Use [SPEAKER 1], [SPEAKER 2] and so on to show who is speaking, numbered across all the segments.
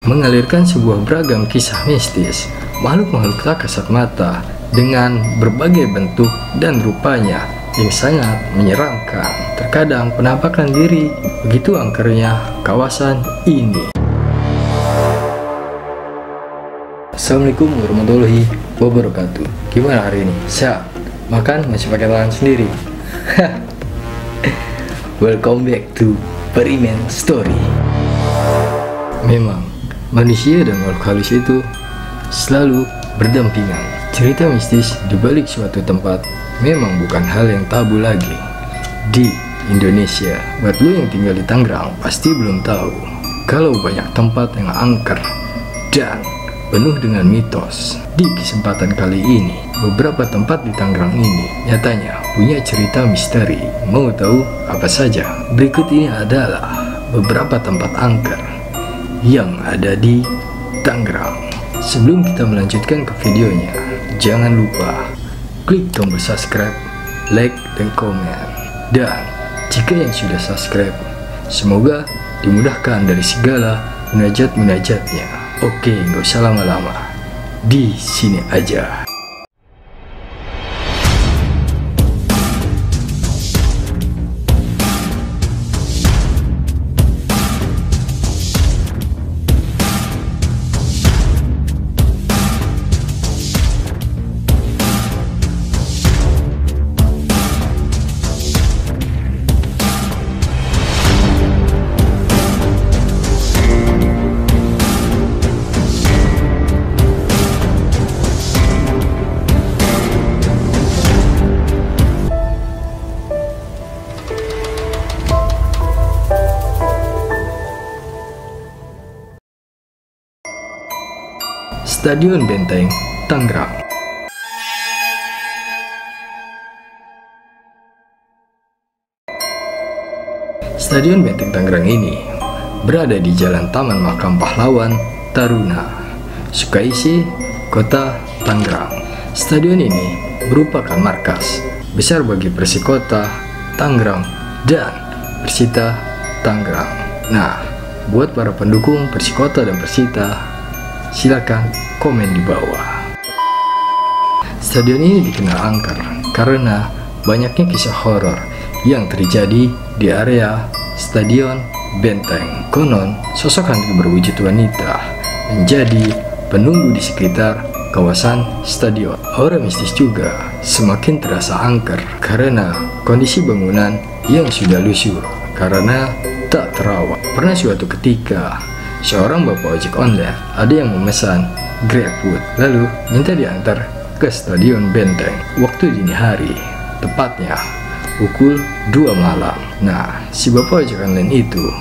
[SPEAKER 1] mengalirkan sebuah beragam kisah mistis makhluk-makhluk tak kasat mata dengan berbagai bentuk dan rupanya yang sangat menyeramkan. Terkadang penampakan diri, begitu angkernya kawasan ini. Assalamualaikum warahmatullahi wabarakatuh. Gimana hari ini? Sehat? Makan masih pakai tangan sendiri? Welcome back to Perimen Story. Memang manusia dan makhluk halus itu selalu berdampingan. Cerita mistis di balik suatu tempat memang bukan hal yang tabu lagi di Indonesia. Buat lo yang tinggal di Tangerang pasti belum tahu kalau banyak tempat yang angker dan penuh dengan mitos. Di kesempatan kali ini, beberapa tempat di Tangerang ini nyatanya punya cerita misteri. Mau tahu apa saja? Berikut ini adalah beberapa tempat angker yang ada di Tangerang. Sebelum kita melanjutkan ke videonya, jangan lupa klik tombol subscribe, like, dan komen. Dan jika yang sudah subscribe, semoga dimudahkan dari segala munajat-munajatnya. Oke, nggak usah lama-lama, di sini aja. Stadion Benteng, Tangerang. Stadion Benteng Tangerang ini berada di Jalan Taman Makam Pahlawan Taruna, Sukaisi, Kota Tangerang. Stadion ini merupakan markas besar bagi Persikota Tangerang dan Persita Tangerang. Nah, buat para pendukung Persikota dan Persita, silakan komen di bawah. Stadion ini dikenal angker karena banyaknya kisah horor yang terjadi di area Stadion Benteng. Konon, sosok hantu berwujud wanita menjadi penunggu di sekitar kawasan stadion. Aura mistis juga semakin terasa angker karena kondisi bangunan yang sudah lusuh karena tak terawat. Pernah suatu ketika, seorang bapak ojek online ada yang memesan GrabFood lalu minta diantar ke Stadion Benteng waktu dini hari, tepatnya pukul 2 malam. Nah, si bapak ojek online itu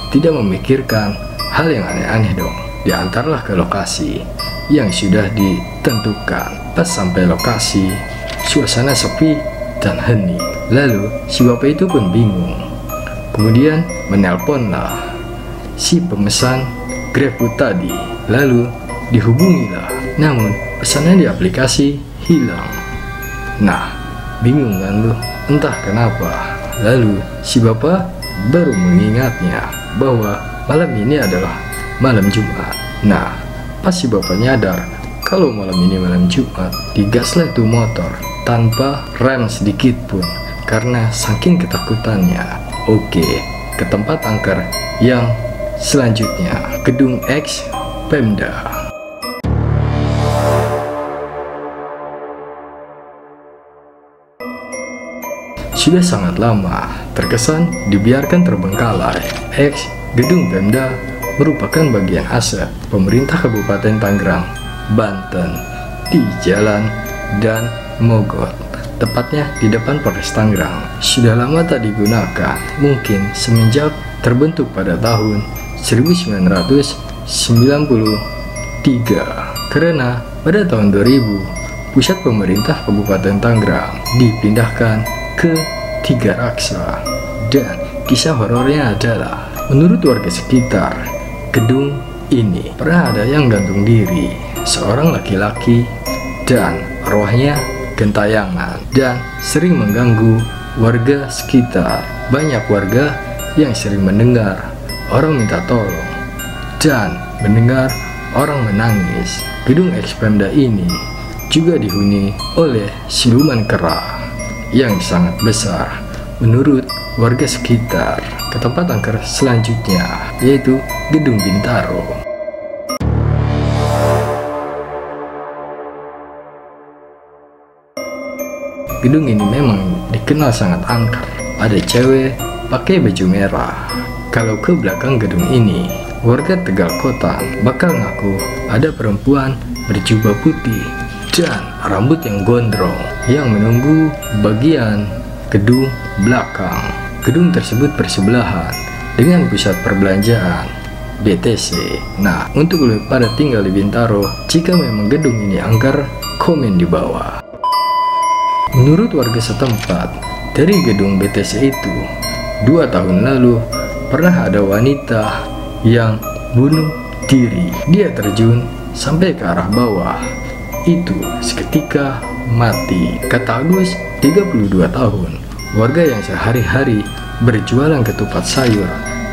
[SPEAKER 1] tidak memikirkan hal yang aneh-aneh dong. Diantarlah ke lokasi yang sudah ditentukan. Pas sampai lokasi, suasana sepi dan hening. Lalu si bapak itu pun bingung. Kemudian menelponlah si pemesan GrabFood tadi, lalu dihubungilah, namun pesanan di aplikasi hilang. Nah, bingung kan lu? Entah kenapa. Lalu si bapak baru mengingatnya bahwa malam ini adalah malam Jumat. Nah, pas si bapak nyadar kalau malam ini malam Jumat, digaslah tuh motor tanpa rem sedikit pun karena saking ketakutannya. Oke, ke tempat angker yang selanjutnya, Gedung X Pemda. Sudah sangat lama terkesan dibiarkan terbengkalai. X Gedung Pemda merupakan bagian aset pemerintah Kabupaten Tangerang, Banten di Jalan Dan Mogot, tepatnya di depan Polres Tangerang. Sudah lama tak digunakan, mungkin semenjak terbentuk pada tahun 1993, karena pada tahun 2000 pusat pemerintah Kabupaten Tangerang dipindahkan ke Tiga Raksa. Dan kisah horornya adalah, menurut warga sekitar, gedung ini pernah ada yang gantung diri, seorang laki-laki, dan arwahnya gentayangan dan sering mengganggu warga sekitar. Banyak warga yang sering mendengar orang minta tolong dan mendengar orang menangis. Gedung Ekspemda ini juga dihuni oleh siluman kera yang sangat besar menurut warga sekitar. Ke tempat angker selanjutnya, yaitu Gedung Bintaro. Gedung ini memang dikenal sangat angker. Ada cewek pakai baju merah. Kalau ke belakang gedung ini, warga Tegal Kota bakal ngaku ada perempuan berjubah putih dan rambut yang gondrong yang menunggu bagian gedung belakang. Gedung tersebut bersebelahan dengan pusat perbelanjaan BTC. Nah, untuk lu pada tinggal di Bintaro, jika memang gedung ini angker, komen di bawah. Menurut warga setempat, dari gedung BTC itu 2 tahun lalu pernah ada wanita yang bunuh diri. Dia terjun sampai ke arah bawah. Itu seketika mati. Kata Agus, 32 tahun, warga yang sehari-hari berjualan ketupat sayur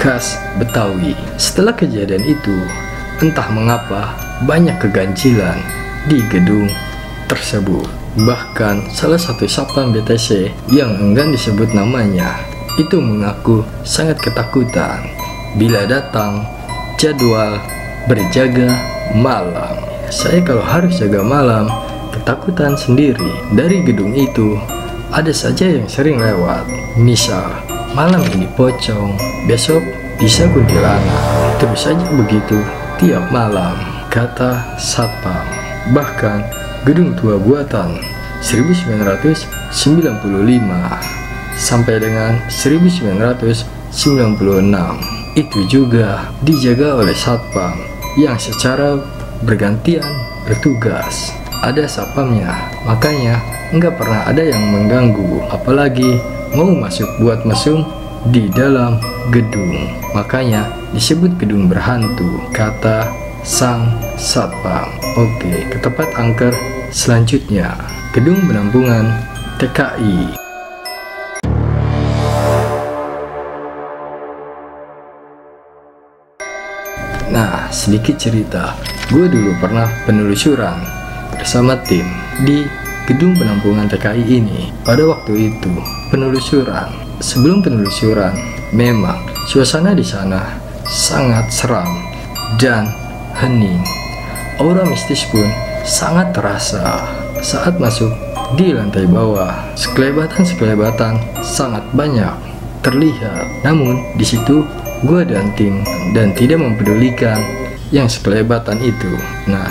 [SPEAKER 1] khas Betawi. Setelah kejadian itu, entah mengapa banyak keganjilan di gedung tersebut. Bahkan salah satu satpam BTC yang enggan disebut namanya itu mengaku sangat ketakutan bila datang jadwal berjaga malam. Saya kalau harus jaga malam ketakutan sendiri. Dari gedung itu ada saja yang sering lewat. Misal malam ini pocong, besok bisa kuntilanak. Terus saja begitu tiap malam, kata satpam. Bahkan gedung tua buatan 1995 sampai dengan 1996 itu juga dijaga oleh satpam yang secara bergantian bertugas. Ada satpamnya, makanya nggak pernah ada yang mengganggu, apalagi mau masuk buat mesum di dalam gedung. Makanya disebut gedung berhantu, kata sang satpam. Oke, ke tempat angker selanjutnya, gedung penampungan TKI. Nah, sedikit cerita, gue dulu pernah penelusuran bersama tim di gedung penampungan TKI ini. Pada waktu itu penelusuran, sebelum penelusuran, memang suasana di sana sangat seram dan hening. Aura mistis pun sangat terasa saat masuk di lantai bawah. Sekelebatan sangat banyak terlihat. Namun di situ gue dan tim dan tidak mempedulikan yang sekelebatan itu. Nah,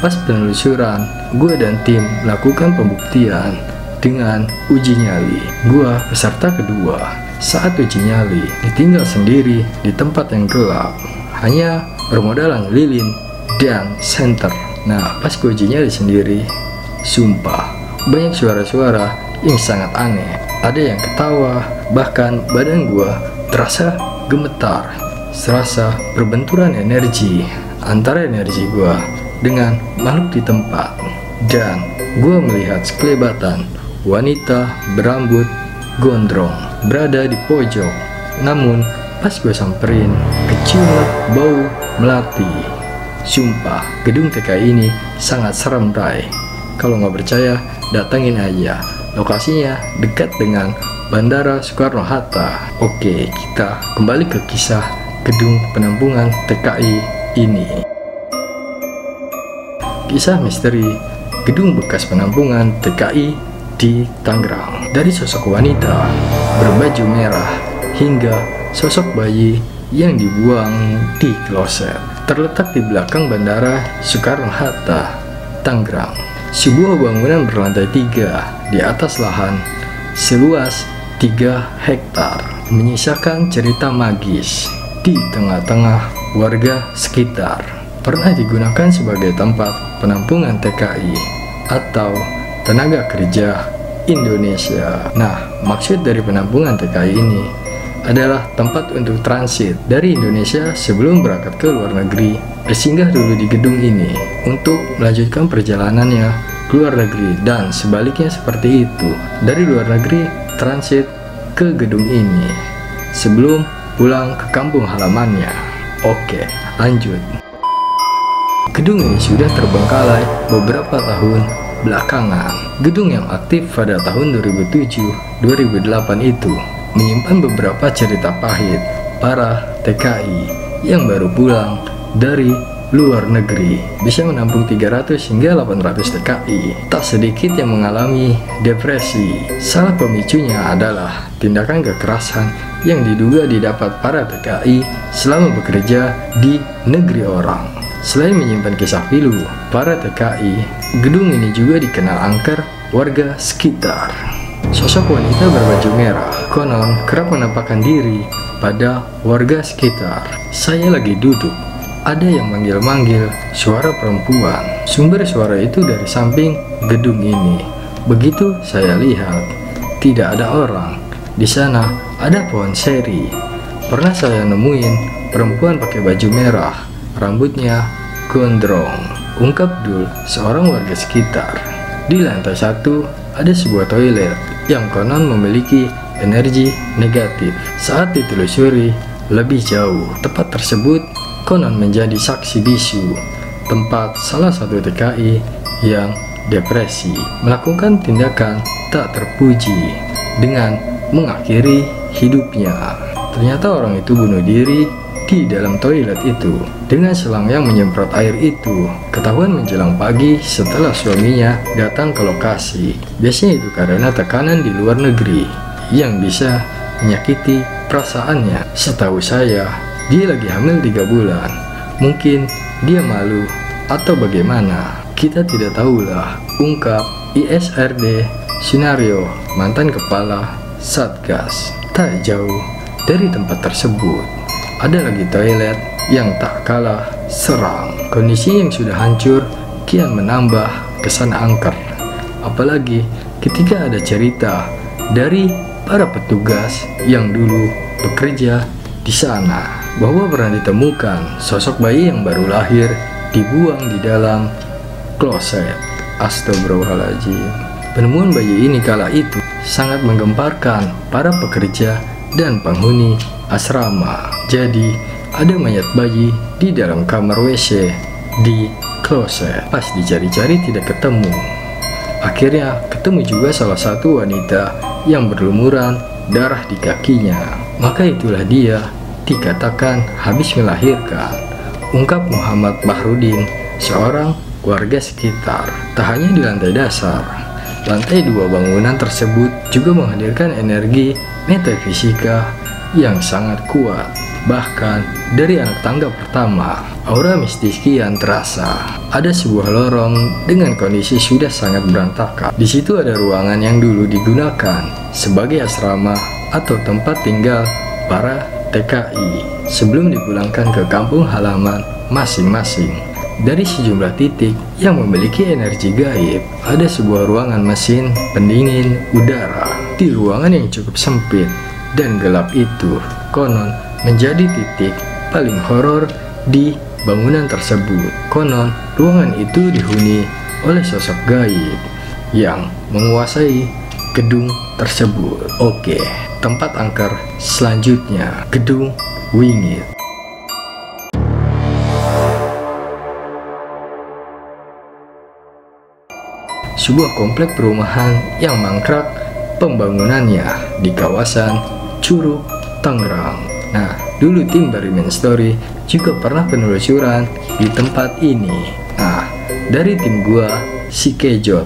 [SPEAKER 1] pas penelusuran, gue dan tim melakukan pembuktian dengan uji nyali. Gue peserta kedua. Saat uji nyali, ditinggal sendiri di tempat yang gelap, hanya bermodalkan lilin dan senter. Nah, pas gue uji nyali sendiri, sumpah banyak suara-suara yang sangat aneh. Ada yang ketawa, bahkan badan gue terasa gemetar, serasa berbenturan energi antara energi gua dengan makhluk di tempat. Dan gua melihat sekelebatan wanita berambut gondrong berada di pojok. Namun pas gua samperin, kecium bau melati. Sumpah, gedung TKI ini sangat serem, Ray. Kalau nggak percaya, datangin aja. Lokasinya dekat dengan Bandara Soekarno-Hatta. Oke, kita kembali ke kisah gedung penampungan TKI ini. Kisah misteri gedung bekas penampungan TKI di Tangerang. Dari sosok wanita berbaju merah hingga sosok bayi yang dibuang di kloset, terletak di belakang Bandara Soekarno-Hatta, Tangerang. Sebuah bangunan berlantai 3 di atas lahan seluas 3 hektar menyisakan cerita magis di tengah-tengah warga sekitar. Pernah digunakan sebagai tempat penampungan TKI atau tenaga kerja Indonesia. Nah, maksud dari penampungan TKI ini adalah tempat untuk transit dari Indonesia sebelum berangkat ke luar negeri, bersinggah dulu di gedung ini untuk melanjutkan perjalanannya ke luar negeri, dan sebaliknya seperti itu, dari luar negeri transit ke gedung ini sebelum pulang ke kampung halamannya. Oke, lanjut. Gedung ini sudah terbengkalai beberapa tahun belakangan. Gedung yang aktif pada tahun 2007-2008 itu menyimpan beberapa cerita pahit para TKI yang baru pulang dari luar negeri. Bisa menampung 300 hingga 800 TKI. Tak sedikit yang mengalami depresi. Salah pemicunya adalah tindakan kekerasan yang diduga didapat para TKI selama bekerja di negeri orang. Selain menyimpan kisah pilu para TKI, gedung ini juga dikenal angker warga sekitar. Sosok wanita berbaju merah konon kerap menampakkan diri pada warga sekitar. Saya lagi duduk, ada yang manggil-manggil suara perempuan. Sumber suara itu dari samping gedung ini. Begitu saya lihat, tidak ada orang. Di sana ada pohon seri. Pernah saya nemuin perempuan pakai baju merah, rambutnya gondrong, ungkap Dul, seorang warga sekitar. Di lantai 1 ada sebuah toilet yang konon memiliki energi negatif. Saat ditelusuri lebih jauh, tempat tersebut konon menjadi saksi bisu, tempat salah satu TKI yang depresi melakukan tindakan tak terpuji dengan mengakhiri hidupnya. Ternyata orang itu bunuh diri di dalam toilet itu dengan selang yang menyemprot air itu. Ketahuan menjelang pagi setelah suaminya datang ke lokasi. Biasanya itu karena tekanan di luar negeri yang bisa menyakiti perasaannya. Setahu saya, dia lagi hamil 3 bulan. Mungkin dia malu atau bagaimana, kita tidak tahulah, ungkap ISRD Sunario, mantan kepala Satgas. Tak jauh dari tempat tersebut ada lagi toilet yang tak kalah seram. Kondisi yang sudah hancur kian menambah kesan angker. Apalagi ketika ada cerita dari para petugas yang dulu bekerja di sana, bahwa pernah ditemukan sosok bayi yang baru lahir dibuang di dalam kloset. Astagfirullahaladzim. Penemuan bayi ini kala itu sangat menggemparkan para pekerja dan penghuni asrama. Jadi ada mayat bayi di dalam kamar WC di kloset. Pas dicari-cari tidak ketemu. Akhirnya ketemu juga salah satu wanita yang berlumuran darah di kakinya. Maka itulah dia dikatakan habis melahirkan, ungkap Muhammad Bahrudin, seorang warga sekitar. Tak hanya di lantai dasar, lantai 2 bangunan tersebut juga menghadirkan energi metafisika yang sangat kuat. Bahkan dari anak tangga pertama, aura mistis kian terasa. Ada sebuah lorong dengan kondisi sudah sangat berantakan. Di situ ada ruangan yang dulu digunakan sebagai asrama atau tempat tinggal para TKI sebelum dipulangkan ke kampung halaman masing-masing. Dari sejumlah titik yang memiliki energi gaib, ada sebuah ruangan mesin pendingin udara. Di ruangan yang cukup sempit dan gelap itu, konon menjadi titik paling horor di bangunan tersebut. Konon ruangan itu dihuni oleh sosok gaib yang menguasai gedung tersebut. Oke, tempat angker selanjutnya, Gedung Wingit. Sebuah komplek perumahan yang mangkrak pembangunannya di kawasan Curug, Tangerang. Nah, dulu tim Barimen Story juga pernah penelusuran di tempat ini. Nah, dari tim gua, si Kejot,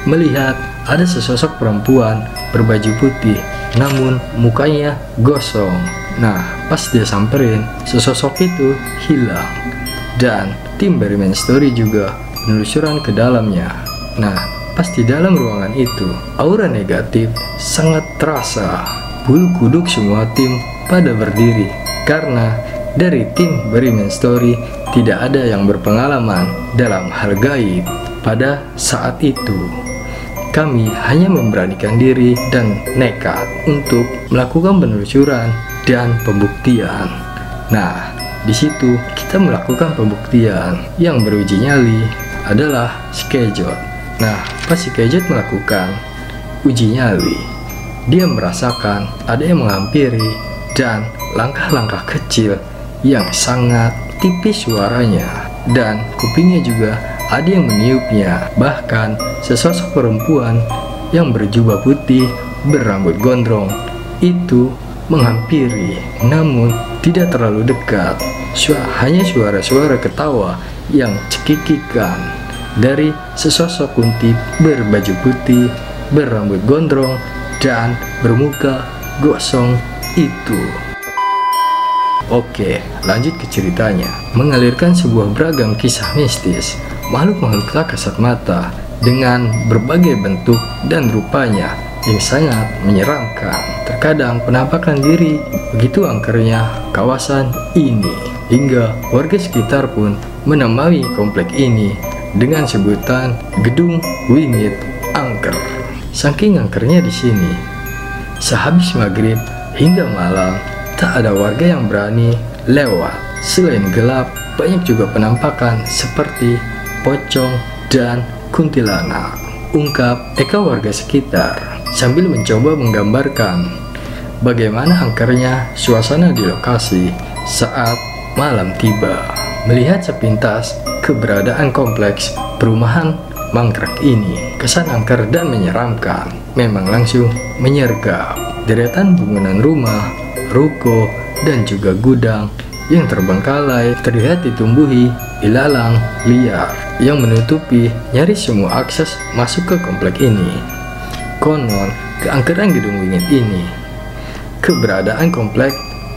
[SPEAKER 1] melihat ada sesosok perempuan berbaju putih, namun mukanya gosong. Nah, pas dia samperin, sesosok itu hilang. Dan tim Barimen Story juga penelusuran ke dalamnya. Nah, pas di dalam ruangan itu, aura negatif sangat terasa. Bulu kuduk semua tim pada berdiri, karena dari tim Barimen Story tidak ada yang berpengalaman dalam hal gaib pada saat itu. Kami hanya memberanikan diri dan nekat untuk melakukan penelusuran dan pembuktian. Nah, di situ kita melakukan pembuktian. Yang beruji nyali adalah si Kejot. Nah, pas si Kejot melakukan uji nyali, dia merasakan ada yang menghampiri dan langkah-langkah kecil yang sangat tipis suaranya. dan kupingnya juga ada yang meniupnya. Bahkan sesosok perempuan yang berjubah putih berambut gondrong itu menghampiri, namun tidak terlalu dekat. Hanya suara-suara ketawa yang cekikikan dari sesosok kunti berbaju putih, berambut gondrong, dan bermuka gosong itu. Oke, lanjut ke ceritanya. Mengalirkan sebuah beragam kisah mistis, makhluk-makhluk tak kasat mata dengan berbagai bentuk dan rupanya yang sangat menyeramkan. Terkadang penampakan diri begitu angkernya kawasan ini, hingga warga sekitar pun menamai komplek ini dengan sebutan Gedung Wingit Angker. Saking angkernya di sini, sehabis maghrib hingga malam tak ada warga yang berani lewat. Selain gelap, banyak juga penampakan seperti pocong dan kuntilanak, ungkap Eka warga sekitar sambil mencoba menggambarkan bagaimana angkernya suasana di lokasi saat malam tiba. Melihat sepintas keberadaan kompleks perumahan mangkrak ini, kesan angker dan menyeramkan memang langsung menyergap. Deretan bangunan rumah, ruko, dan juga gudang yang terbengkalai terlihat ditumbuhi ilalang liar yang menutupi nyaris semua akses masuk ke komplek ini. Konon, keangkeran Gedung Wingit ini keberadaan komplek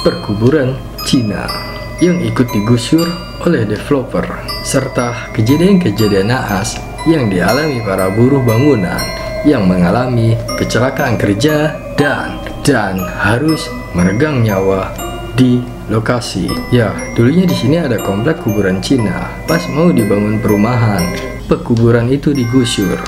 [SPEAKER 1] perkuburan Cina yang ikut digusur oleh developer, serta kejadian-kejadian naas yang dialami para buruh bangunan yang mengalami kecelakaan kerja dan harus meregang nyawa di lokasi. Ya, dulunya di sini ada komplek kuburan Cina. Pas mau dibangun perumahan, pekuburan itu digusur.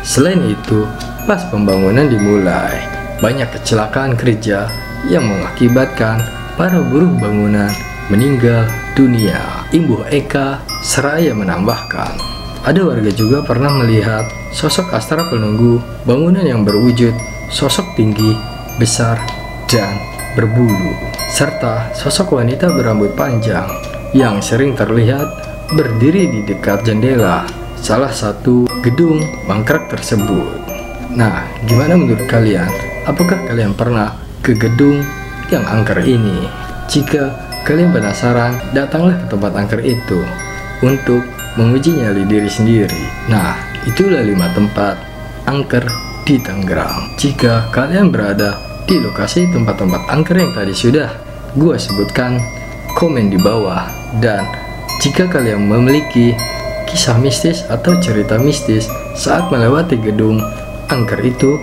[SPEAKER 1] Selain itu, pas pembangunan dimulai, banyak kecelakaan kerja yang mengakibatkan para buruh bangunan meninggal dunia. Imbuh Eka seraya menambahkan, ada warga juga pernah melihat sosok astral penunggu bangunan yang berwujud sosok tinggi, besar, dan berbulu, serta sosok wanita berambut panjang yang sering terlihat berdiri di dekat jendela salah satu gedung mangkrak tersebut. Nah, gimana menurut kalian? Apakah kalian pernah ke gedung yang angker ini? Jika kalian penasaran, datanglah ke tempat angker itu untuk menguji nyali diri sendiri. Nah, itulah 5 tempat angker di Tangerang. Jika kalian berada di lokasi tempat-tempat angker yang tadi sudah gua sebutkan, komen di bawah. Dan jika kalian memiliki kisah mistis atau cerita mistis saat melewati gedung angker itu,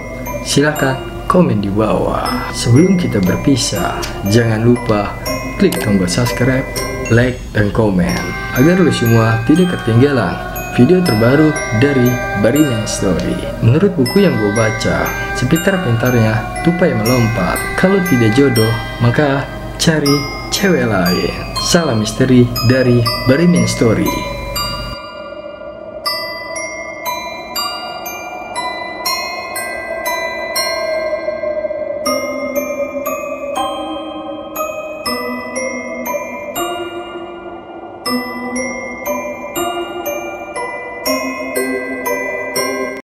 [SPEAKER 1] silahkan komen di bawah. Sebelum kita berpisah, jangan lupa klik tombol subscribe, like, dan komen agar lo semua tidak ketinggalan video terbaru dari Barimen Story. Menurut buku yang gue baca, sepintar-pintarnya tupai melompat. Kalau tidak jodoh, maka cari cewek lain. Salam misteri dari Barimen Story.